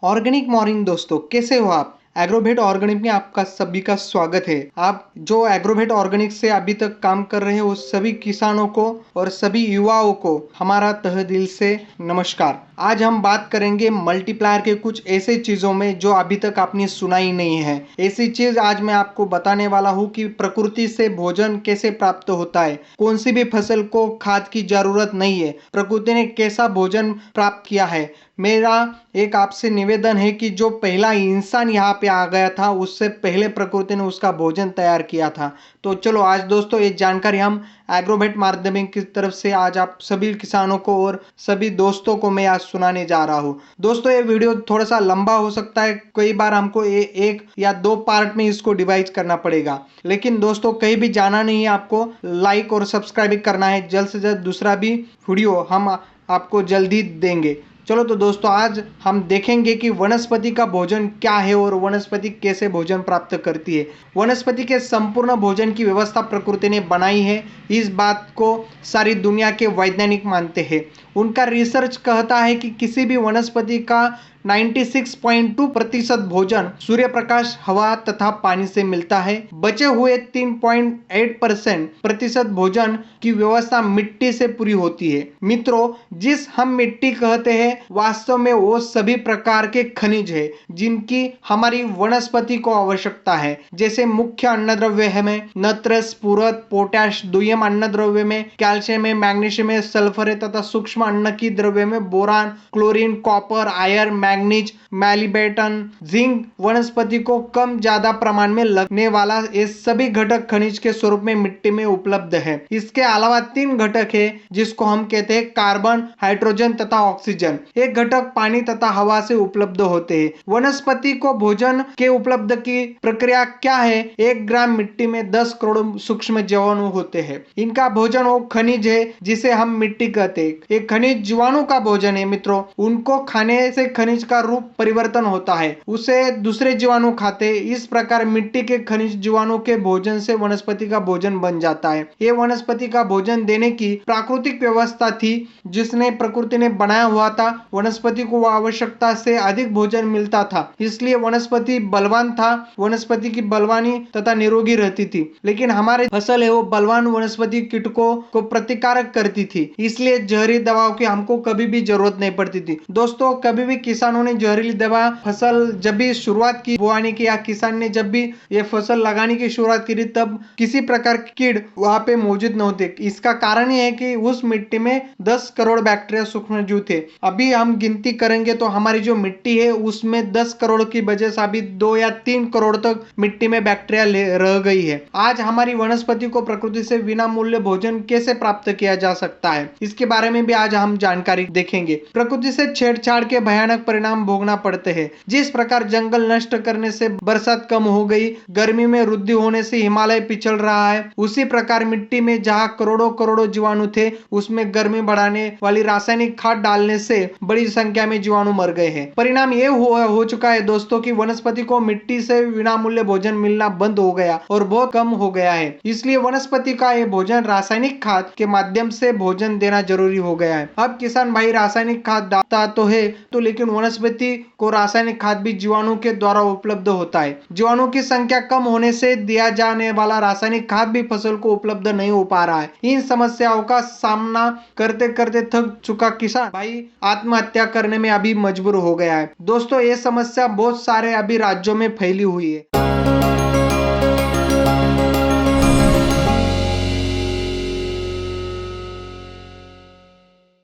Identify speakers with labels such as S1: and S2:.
S1: Organic morning दोस्तों, कैसे हो आप। एग्रोवेट ऑर्गेनिक में आपका सभी का स्वागत है। आप जो एग्रोवेट ऑर्गेनिक से अभी तक काम कर रहे हैं उस सभी किसानों को और सभी युवाओं को हमारा तहे दिल से नमस्कार। आज हम बात करेंगे मल्टीप्लायर के कुछ ऐसे चीजों में जो अभी तक आपने सुना ही नहीं है। ऐसी चीज आज मैं आपको बताने वाला हूँ कि प्रकृति से भोजन कैसे प्राप्त होता है। कौन सी भी फसल को खाद की जरूरत नहीं है। प्रकृति ने कैसा भोजन प्राप्त किया है। मेरा एक आपसे निवेदन है कि जो पहला इंसान यहाँ पे आ गया था उससे पहले प्रकृति ने उसका भोजन तैयार किया था। तो चलो आज दोस्तों ये जानकारी हम एग्रोवेट माध्यमिक की तरफ से आज आप सभी किसानों को और सभी दोस्तों को मैं आज सुनाने जा रहा हूँ। दोस्तों ये वीडियो थोड़ा सा लंबा हो सकता है, कई बार हमको एक या दो पार्ट में इसको डिवाइड करना पड़ेगा, लेकिन दोस्तों कहीं भी जाना नहीं है, आपको लाइक और सब्सक्राइब करना है। जल्द से जल्द दूसरा भी वीडियो हम आपको जल्दी देंगे। चलो तो दोस्तों आज हम देखेंगे कि वनस्पति का भोजन क्या है और वनस्पति कैसे भोजन प्राप्त करती है। वनस्पति के संपूर्ण भोजन की व्यवस्था प्रकृति ने बनाई है, इस बात को सारी दुनिया के वैज्ञानिक मानते हैं। उनका रिसर्च कहता है कि किसी भी वनस्पति का 96.2% भोजन सूर्य प्रकाश, हवा तथा पानी से मिलता है। बचे हुए 3.8% भोजन की व्यवस्था मिट्टी से पूरी होती है। मित्रों, जिस हम मिट्टी कहते हैं वास्तव में वो सभी प्रकार के खनिज है जिनकी हमारी वनस्पति को आवश्यकता है। जैसे मुख्य अन्नद्रव्य में नत्रस, स्फुरद, पोटैश, दुय्यम अन्नद्रव्य में कैल्शियम है, मैग्नीशियम है, सल्फर है तथा सूक्ष्म अन्न की द्रव्य में boron, chlorine, copper, iron, manganese, molybdenum, zinc वनस्पति को कम ज्यादा प्रमाण में लगने वाला ये सभी घटक खनिज के स्वरूप में मिट्टी में उपलब्ध है। इसके अलावा 3 घटक है जिसको हम कहते हैं कार्बन, हाइड्रोजन तथा ऑक्सीजन। एक घटक पानी तथा हवा से उपलब्ध होते हैं। वनस्पति को भोजन के उपलब्ध की प्रक्रिया क्या है। 1 ग्राम मिट्टी में 10 करोड़ सूक्ष्म जीवाणु होते हैं। इनका भोजन वो खनिज है जिसे हम मिट्टी कहते हैं। एक खनिज जीवाणु का भोजन है मित्रों। उनको खाने से खनिज का रूप परिवर्तन होता है, उसे दूसरे जीवाणु खाते। इस प्रकार मिट्टी के खनिज जीवाणु के भोजन से वनस्पति का भोजन बन जाता है। ये वनस्पति का भोजन देने की प्राकृतिक व्यवस्था थी जिसने प्रकृति ने बनाया हुआ था। वनस्पति को आवश्यकता से अधिक भोजन मिलता था, इसलिए वनस्पति बलवान था। वनस्पति की बलवानी तथा निरोगी रहती थी। लेकिन हमारे फसल है वो बलवान वनस्पति कीटकों को प्रतिकारक करती थी, इसलिए जहरी दवाओं की हमको कभी भी जरूरत नहीं पड़ती थी। दोस्तों कभी भी किसानों ने जहरीली दवा फसल जब भी शुरुआत की बोआने की या किसान ने जब भी ये फसल लगाने की शुरुआत की तब किसी प्रकार की कीड़ वहां पे मौजूद न होते। इसका कारण ये है कि उस मिट्टी में 10 करोड़ बैक्टीरिया सूक्ष्मजीव थे। अभी हम गिनती करेंगे तो हमारी जो मिट्टी है उसमें 10 करोड़ की वजह से अभी 2 या 3 करोड़ तक मिट्टी में बैक्टीरिया रह गई है। आज हमारी वनस्पति को प्रकृति से बिना मूल्य भोजन कैसे प्राप्त किया जा सकता है, इसके बारे में भी आज हम जानकारी देखेंगे। प्रकृति से छेड़छाड़ के भयानक परिणाम भोगना पड़ते हैं। जिस प्रकार जंगल नष्ट करने से बरसात कम हो गई, गर्मी में वृद्धि होने से हिमालय पिछड़ रहा है, उसी प्रकार मिट्टी में जहां करोड़ों करोड़ों जीवाणु थे उसमें गर्मी बढ़ाने वाली रासायनिक खाद डालने से बड़ी संख्या में जीवाणु मर गए हैं। परिणाम ये हो चुका है दोस्तों कि वनस्पति को मिट्टी से विनामूल्य भोजन मिलना बंद हो गया और बहुत कम हो गया है। इसलिए वनस्पति का ये भोजन रासायनिक खाद के माध्यम से भोजन देना जरूरी हो गया है। अब किसान भाई रासायनिक खाद डालता तो है तो, लेकिन वनस्पति को रासायनिक खाद भी जीवाणु के द्वारा उपलब्ध होता है। जीवाणु की संख्या कम होने से दिया जाने वाला रासायनिक खाद भी फसल को उपलब्ध नहीं हो पा रहा है। इन समस्याओं का सामना करते करते थक चुका किसान भाई आत्महत्या करने में अभी मजबूर हो गया है। दोस्तों ये समस्या बहुत सारे अभी राज्यों में फैली हुई है।